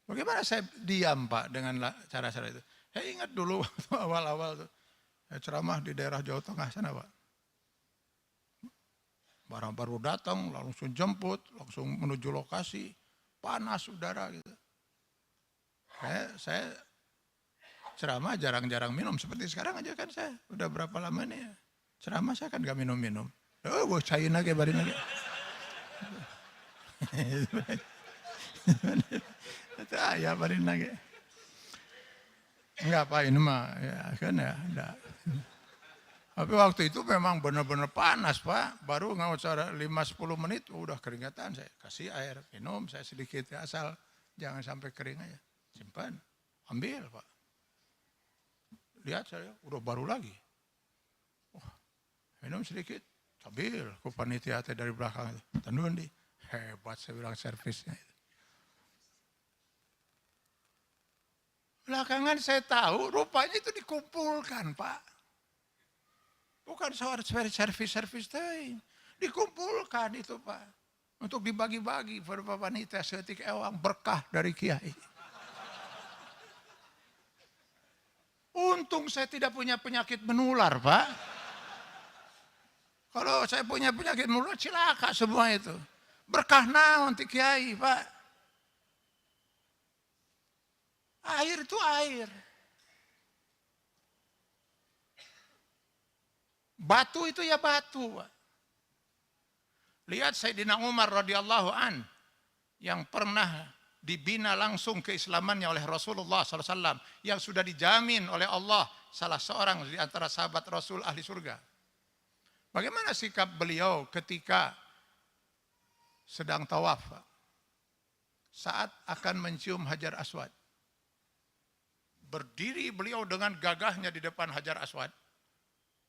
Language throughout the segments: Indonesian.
Bagaimana saya diam Pak dengan cara-cara itu? Saya ingat dulu waktu awal-awal tuh, saya ceramah di daerah Jawa Tengah sana Pak. Barang baru datang, langsung jemput, langsung menuju lokasi, panas udara gitu. Saya ceramah jarang-jarang minum, seperti sekarang aja kan saya, udah berapa lama nih ya. Ceramah saya kan gak minum-minum. Oh, gue cain lagi, barin lagi. Itu ayah barin lagi. Enggak Pak, ini mah ya kan ya, enggak. Tapi waktu itu memang benar-benar panas Pak. Baru nggak usah 5-10 menit udah keringatan saya. Kasih air, minum saya sedikit ya, asal jangan sampai kering aja. Simpan, ambil Pak. Lihat saya udah baru lagi. Minum sedikit, sambil ku panitia dari belakang itu. Tandun di, hebat saya bilang servisnya itu. Belakangan saya tahu rupanya itu dikumpulkan Pak. Bukan soal servis-servis teh. Dikumpulkan itu Pak. Untuk dibagi-bagi pada panitia setik ewang berkah dari kiai. Untung saya tidak punya penyakit menular Pak. Kalau saya punya penyakit menular cilaka semua itu. Berkah naon ti kiai Pak. Air itu air. Batu itu ya batu. Lihat Sayyidina Umar radhiyallahu an yang pernah dibina langsung keislamannya oleh Rasulullah SAW yang sudah dijamin oleh Allah salah seorang di antara sahabat Rasul ahli surga. Bagaimana sikap beliau ketika sedang tawaf saat akan mencium Hajar Aswad? Berdiri beliau dengan gagahnya di depan Hajar Aswad.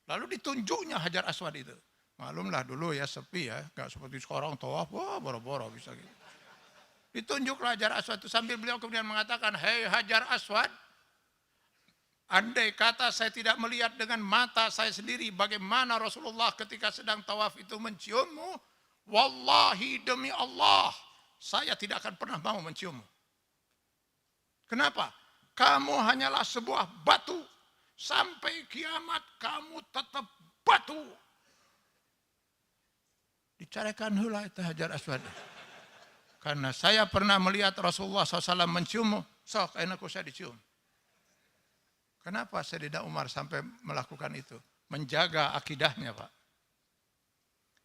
Lalu ditunjuknya Hajar Aswad itu. Maklumlah dulu ya sepi ya, gak seperti sekarang tawaf, wah boro-boro bisa gitu. Ditunjuklah Hajar Aswad itu sambil beliau kemudian mengatakan, hei Hajar Aswad, andai kata saya tidak melihat dengan mata saya sendiri bagaimana Rasulullah ketika sedang tawaf itu menciummu, wallahi demi Allah, saya tidak akan pernah mau menciummu. Kenapa? Kamu hanyalah sebuah batu. Sampai kiamat kamu tetap batu. Dicarikan heula itu Hajar Aswad. Karena saya pernah melihat Rasulullah SAW menciummu. Sok, enak saya dicium. Kenapa Sayyidina Umar sampai melakukan itu? Menjaga akidahnya Pak.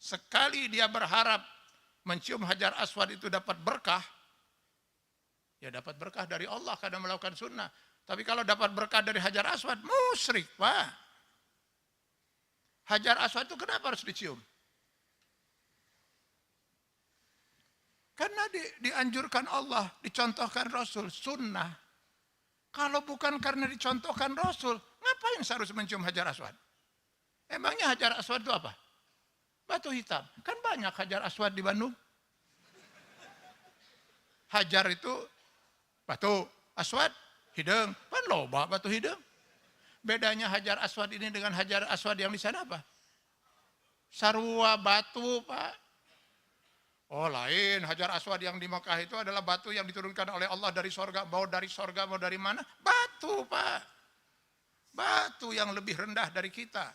Sekali dia berharap mencium Hajar Aswad itu dapat berkah. Ya dapat berkah dari Allah karena melakukan sunnah. Tapi kalau dapat berkah dari Hajar Aswad, musyrik Pak. Hajar Aswad itu kenapa harus dicium? Karena dianjurkan Allah, dicontohkan Rasul, sunnah. Kalau bukan karena dicontohkan Rasul, ngapain seharusnya mencium Hajar Aswad? Emangnya Hajar Aswad itu apa? Batu hitam. Kan banyak Hajar Aswad di Bandung. Hajar itu batu aswad, hidung, kan loba batu hidung. Bedanya Hajar Aswad ini dengan Hajar Aswad yang di sana apa? Sarua batu Pak. Oh lain, Hajar Aswad yang di Mekah itu adalah batu yang diturunkan oleh Allah dari sorga. Mau dari sorga, mau dari mana? Batu Pak. Batu yang lebih rendah dari kita.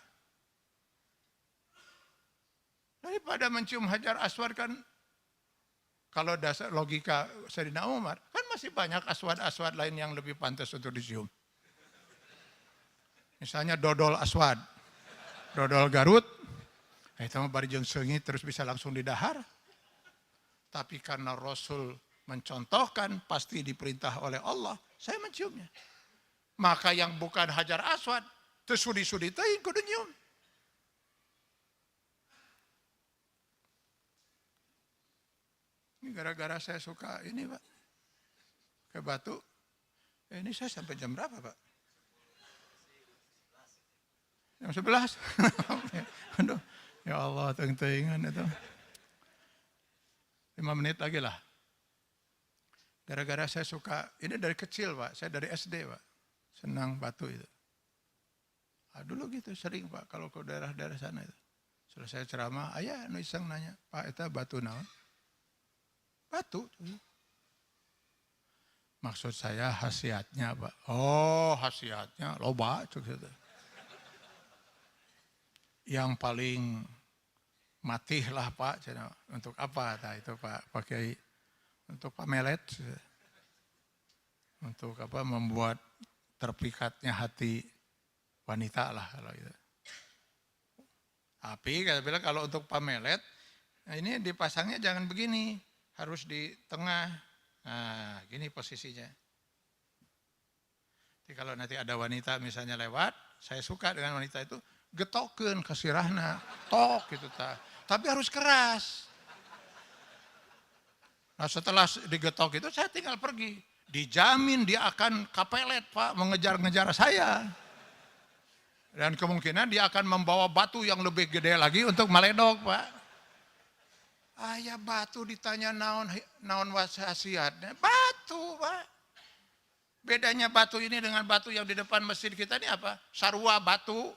Daripada mencium Hajar Aswad kan, kalau dasar logika Sayyidina Umar, kan masih banyak aswad-aswad lain yang lebih pantas untuk dicium. Misalnya dodol aswad, dodol Garut, itu mah bari jeung seungit terus bisa langsung didahar. Tapi karena Rasul mencontohkan, pasti diperintah oleh Allah, saya menciumnya. Maka yang bukan Hajar Aswad, teu sudi-sudi teuing kudu nyium. Ini gara-gara saya suka ini Pak, ke batu. Ini saya sampai jam berapa Pak? Jam 11. Aduh, ya Allah, teng-tengan itu. 5 menit lagi lah. Gara-gara saya suka, ini dari kecil Pak, saya dari SD Pak. Senang batu itu. Dulu gitu sering Pak, kalau ke daerah-daerah sana itu. Setelah saya ceramah, ayah nu iseng nanya, Pak itu batu naon? Batu. Maksud saya khasiatnya Pak. Oh khasiatnya loba cuk gitu. Yang paling matih lah Pak, untuk apa itu Pak pakai untuk pamelet, untuk apa membuat terpikatnya hati wanita lah kalau itu. Tapi kata bilang kalau untuk pamelet, nah ini dipasangnya jangan begini, harus di tengah. Nah, gini posisinya. Jadi kalau nanti ada wanita misalnya lewat, saya suka dengan wanita itu, getokeun ke sirahna, tok gitu ta. Tapi harus keras. Nah setelah digetok itu saya tinggal pergi. Dijamin dia akan kapelet Pak, mengejar-ngejar saya. Dan kemungkinan dia akan membawa batu yang lebih gede lagi untuk maledok Pak. Ayah batu ditanya naon wasiatnya, batu Pak. Bedanya batu ini dengan batu yang di depan masjid kita ini apa? Sarua batu.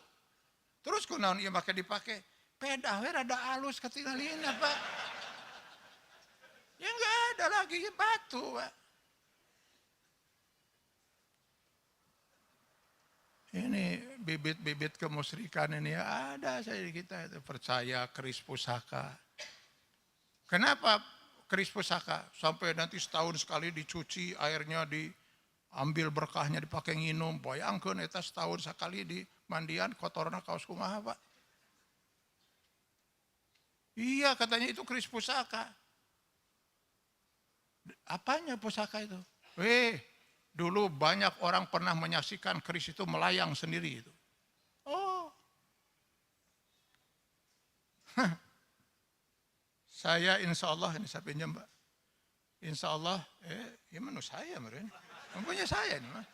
Terus kunaon ieu make dipakai? Peda we rada alus ketinggalina Pak. Ya enggak ada lagi batu Pak. Ini bibit-bibit kemusyrikan ini ada saya di kita itu percaya keris pusaka. Kenapa keris pusaka? Sampai nanti setahun sekali dicuci, airnya diambil berkahnya dipakai nginum. Bayangkeun eta setahun sekali di mandian kotorna kaos kumaha Pak. Iya katanya itu keris pusaka. Apanya pusaka itu? Dulu banyak orang pernah menyaksikan keris itu melayang sendiri itu. Oh. Saya insya Allah, ini saya pinjam Pak. Insya Allah, ya menu saya meren. Mempunyai saya ini Pak.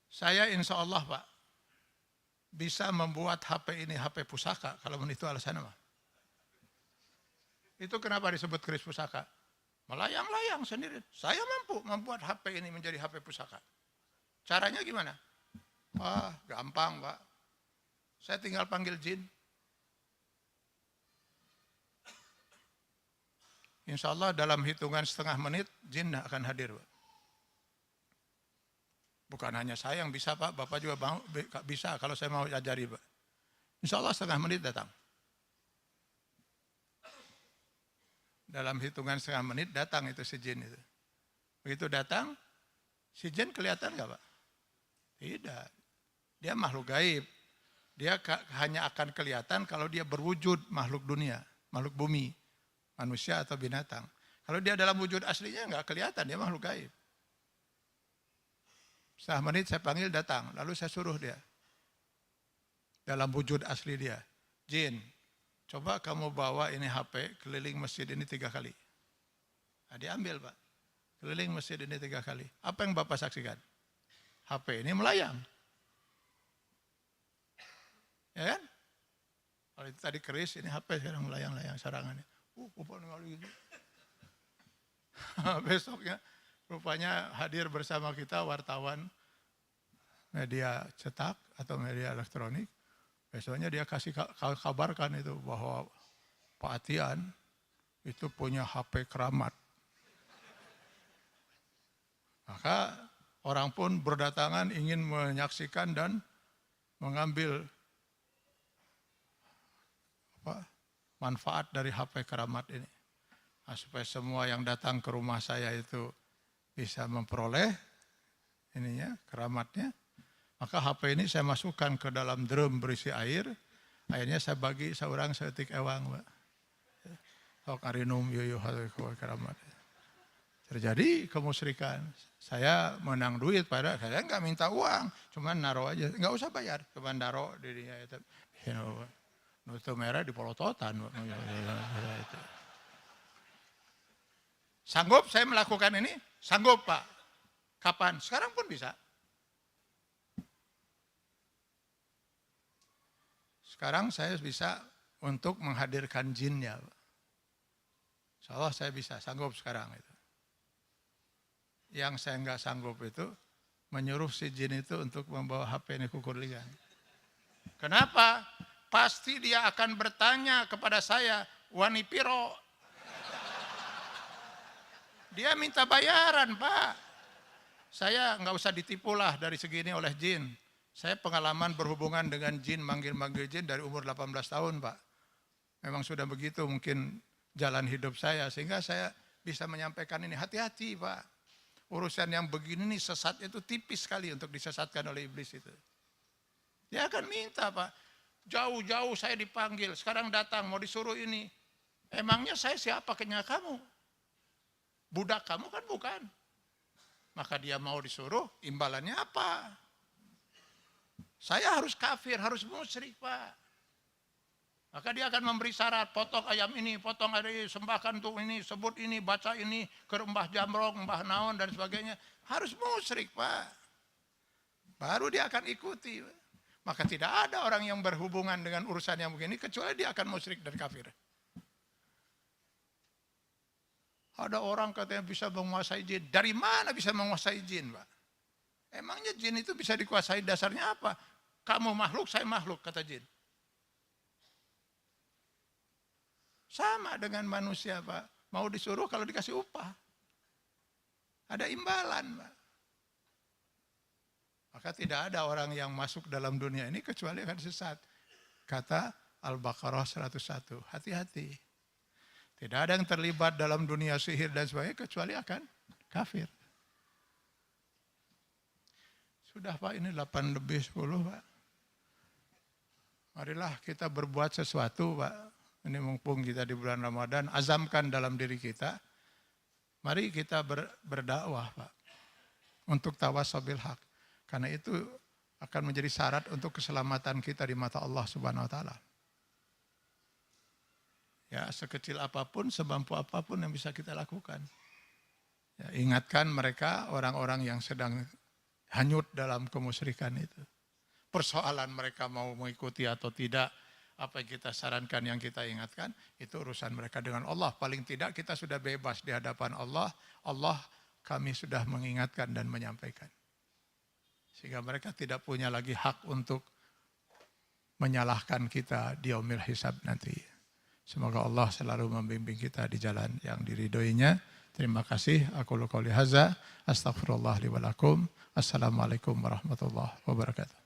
Saya insya Allah Pak, bisa membuat HP ini HP pusaka, kalau itu alasannya Pak. Itu kenapa disebut keris pusaka? Melayang-layang sendiri. Saya mampu membuat HP ini menjadi HP pusaka. Caranya gimana? Gampang Pak. Saya tinggal panggil jin. Insya Allah dalam hitungan setengah menit jin akan hadir Pak. Bukan hanya saya yang bisa Pak, Bapak juga bisa kalau saya mau ajari Pak. Insya Allah setengah menit datang. Dalam hitungan setengah menit datang itu si jin itu. Begitu datang, si jin kelihatan nggak Pak? Tidak. Dia makhluk gaib. Dia hanya akan kelihatan kalau dia berwujud makhluk dunia, makhluk bumi, manusia atau binatang. Kalau dia dalam wujud aslinya nggak kelihatan, dia makhluk gaib. Setengah menit saya panggil datang, lalu saya suruh dia. Dalam wujud asli dia, jin, coba kamu bawa ini HP keliling masjid ini 3 kali. Nah, diambil Pak. Keliling masjid ini 3 kali. Apa yang Bapak saksikan? HP ini melayang. Ya kan? Kalau itu tadi keris, ini HP sekarang melayang-layang sarangannya. Gitu. Besoknya rupanya hadir bersama kita wartawan media cetak atau media elektronik. Besoknya dia kasih kabarkan itu bahwa Pak Atian itu punya HP keramat. Maka orang pun berdatangan ingin menyaksikan dan mengambil manfaat dari HP keramat ini. Nah, supaya semua yang datang ke rumah saya itu bisa memperoleh ininya keramatnya. Maka HP ini saya masukkan ke dalam drum berisi air. Akhirnya saya bagi seorang seetik ewang. Sok arinum yuyu keramat. Terjadi kemusyrikan. Saya menang duit pada saya nggak minta uang, cuman naro aja, nggak usah bayar, cuman naro di dia itu. Nutup merah di polototan. Sanggup saya melakukan ini? Sanggup Pak. Kapan? Sekarang pun bisa. Sekarang saya bisa untuk menghadirkan jinnya. Insya Allah saya bisa, sanggup sekarang itu. Yang saya nggak sanggup itu menyuruh si jin itu untuk membawa HP ini kukurlingan. Kenapa? Pasti dia akan bertanya kepada saya, Wani Piro. Dia minta bayaran, Pak. Saya nggak usah ditipu lah dari segini oleh jin. Saya pengalaman berhubungan dengan jin, manggil-manggil jin dari umur 18 tahun, Pak. Memang sudah begitu mungkin jalan hidup saya, sehingga saya bisa menyampaikan ini. Hati-hati, Pak. Urusan yang begini nih, sesat itu tipis sekali untuk disesatkan oleh iblis itu. Dia akan minta, Pak. Jauh-jauh saya dipanggil, sekarang datang mau disuruh ini. Emangnya saya siapa kenyang kamu? Budak kamu kan bukan. Maka dia mau disuruh, imbalannya apa? Saya harus kafir, harus musyrik, Pak. Maka dia akan memberi syarat, potong ayam ini, potong ada sembahkan untuk ini, sebut ini, baca ini, ke Mbah Jamrong, Mbah Naon, dan sebagainya. Harus musyrik, Pak. Baru dia akan ikuti. Maka tidak ada orang yang berhubungan dengan urusan yang begini, kecuali dia akan musyrik dan kafir. Ada orang katanya bisa menguasai jin. Dari mana bisa menguasai jin, Pak? Emangnya jin itu bisa dikuasai, dasarnya apa? Kamu makhluk, saya makhluk, kata jin. Sama dengan manusia, Pak. Mau disuruh kalau dikasih upah. Ada imbalan, Pak. Maka tidak ada orang yang masuk dalam dunia ini kecuali akan sesat. Kata Al-Baqarah 101. Hati-hati. Tidak ada yang terlibat dalam dunia sihir dan sebagainya kecuali akan kafir. Sudah, Pak, ini 8 lebih 10, Pak. Marilah kita berbuat sesuatu, Pak. Ini mumpung kita di bulan Ramadan, azamkan dalam diri kita. Mari kita berdakwah, Pak. Untuk tawasau bil haq. Karena itu akan menjadi syarat untuk keselamatan kita di mata Allah Subhanahu wa taala. Ya, sekecil apapun, semampu apapun yang bisa kita lakukan. Ya, ingatkan mereka, orang-orang yang sedang hanyut dalam kemusyrikan itu. Persoalan mereka mau mengikuti atau tidak, apa yang kita sarankan, yang kita ingatkan, itu urusan mereka dengan Allah. Paling tidak kita sudah bebas di hadapan Allah. Allah kami sudah mengingatkan dan menyampaikan. Sehingga mereka tidak punya lagi hak untuk menyalahkan kita di yaumil hisab nanti. Semoga Allah selalu membimbing kita di jalan yang diridhoinya. Terima kasih. Aku qouli hadza, astaghfirullah li wa lakum. Assalamualaikum warahmatullahi wabarakatuh.